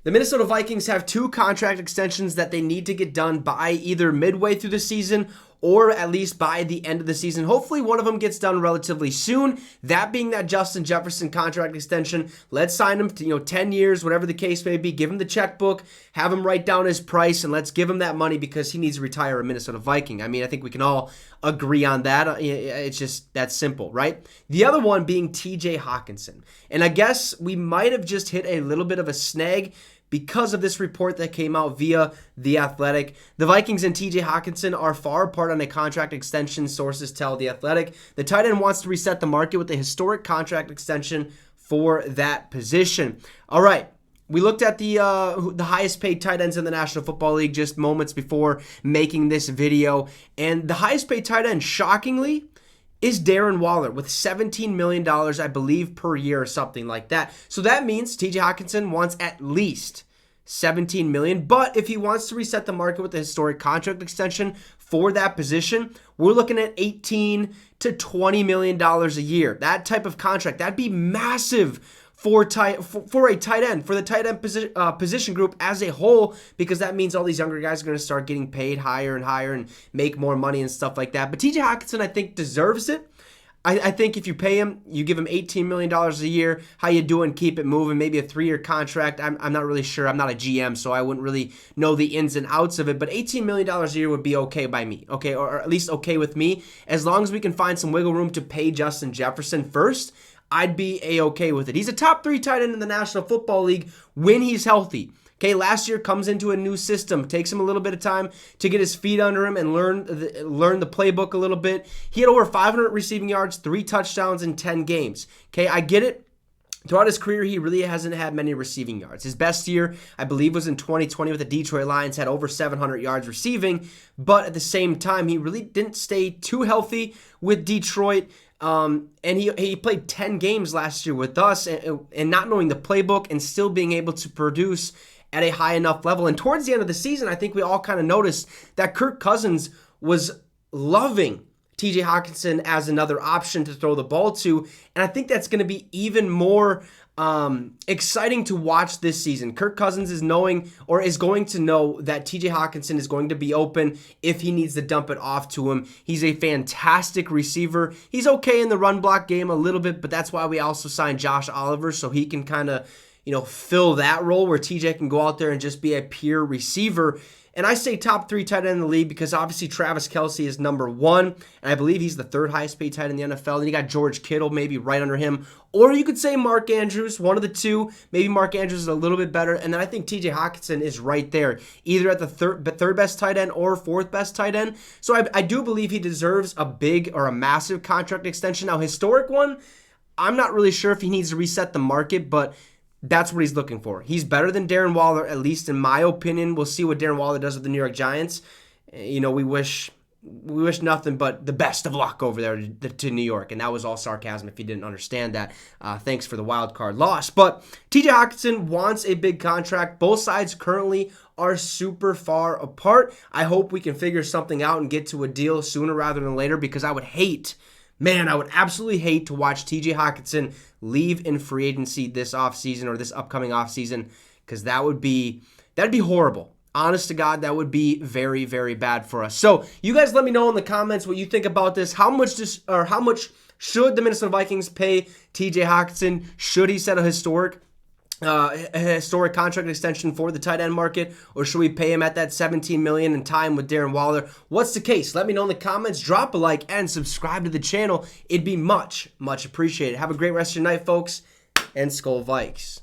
The Minnesota Vikings have 2 contract extensions that they need to get done by either midway through the season or at least by the end of the season. Hopefully one of them gets done relatively soon. That being that Justin Jefferson contract extension. Let's sign him to 10 years, whatever the case may be. Give him the checkbook, have him write down his price, and let's give him that money because he needs to retire a Minnesota Viking. I mean, I think we can all agree on that. It's just that simple, right? The other one being TJ Hockenson. And I guess we might have just hit a little bit of a snag because of this report that came out via The Athletic. The Vikings and TJ Hockenson are far apart on a contract extension, sources tell The Athletic. The tight end wants to reset the market with a historic contract extension for that position. All right. We looked at the highest paid tight ends in the National Football League just moments before making this video. And the highest paid tight end, shockingly, is Darren Waller with $17 million, I believe, per year or something like that. So that means TJ Hockenson wants at least $17 million. But if he wants to reset the market with a historic contract extension for that position, we're looking at $18 to $20 million a year. That type of contract, that'd be massive for a tight end, for the tight end position group as a whole, because that means all these younger guys are going to start getting paid higher and higher and make more money and stuff like that. But TJ Hockenson, I think, deserves it. I think if you pay him, you give him $18 million a year, how you doing, keep it moving, maybe a 3-year contract. I'm not really sure. I'm not a GM, so I wouldn't really know the ins and outs of it. But $18 million a year would be okay by me, okay, or at least okay with me. As long as we can find some wiggle room to pay Justin Jefferson first, I'd be a-okay with it. He's a top 3 tight end in the National Football League when he's healthy. Okay, last year comes into a new system. Takes him a little bit of time to get his feet under him and learn the playbook a little bit. He had over 500 receiving yards, 3 touchdowns in 10 games. Okay, I get it. Throughout his career, he really hasn't had many receiving yards. His best year, I believe, was in 2020 with the Detroit Lions, had over 700 yards receiving. But at the same time, he really didn't stay too healthy with Detroit. And he played 10 games last year with us and not knowing the playbook and still being able to produce at a high enough level. And towards the end of the season, I think we all kind of noticed that Kirk Cousins was loving TJ Hockenson as another option to throw the ball to. And I think that's going to be even more exciting to watch this season. Kirk Cousins is going to know that TJ Hockenson is going to be open if he needs to dump it off to him. He's a fantastic receiver. He's okay in the run block game a little bit, but that's why we also signed Josh Oliver, so he can kind of, fill that role where TJ can go out there and just be a pure receiver. And I say top 3 tight end in the league because obviously Travis Kelce is number 1, and I believe he's the 3rd highest paid tight end in the NFL. Then you got George Kittle maybe right under him, or you could say Mark Andrews, one of the two. Maybe Mark Andrews is a little bit better, and then I think TJ Hockenson is right there, either at the third best tight end or 4th best tight end. So I do believe he deserves a big or a massive contract extension. Now, historic one, I'm not really sure if he needs to reset the market, but that's what he's looking for. He's better than Darren Waller, at least in my opinion. We'll see what Darren Waller does with the New York Giants. We wish nothing but the best of luck over there to New York. And that was all sarcasm if you didn't understand that. Thanks for the wild card loss. But TJ Hockenson wants a big contract. Both sides currently are super far apart. I hope we can figure something out and get to a deal sooner rather than later, because I would absolutely hate to watch TJ Hockenson leave in free agency this offseason or this upcoming offseason, because that'd be horrible. Honest to God, that would be very, very bad for us. So you guys let me know in the comments what you think about this. How much should the Minnesota Vikings pay TJ Hockenson? Should he set a historic contract extension for the tight end market, or should we pay him at that $17 million in time with Darren Waller? What's the case? Let me know in the comments. Drop a like and subscribe to the channel. It'd be much, much appreciated. Have a great rest of your night, folks, and Skol Vikes.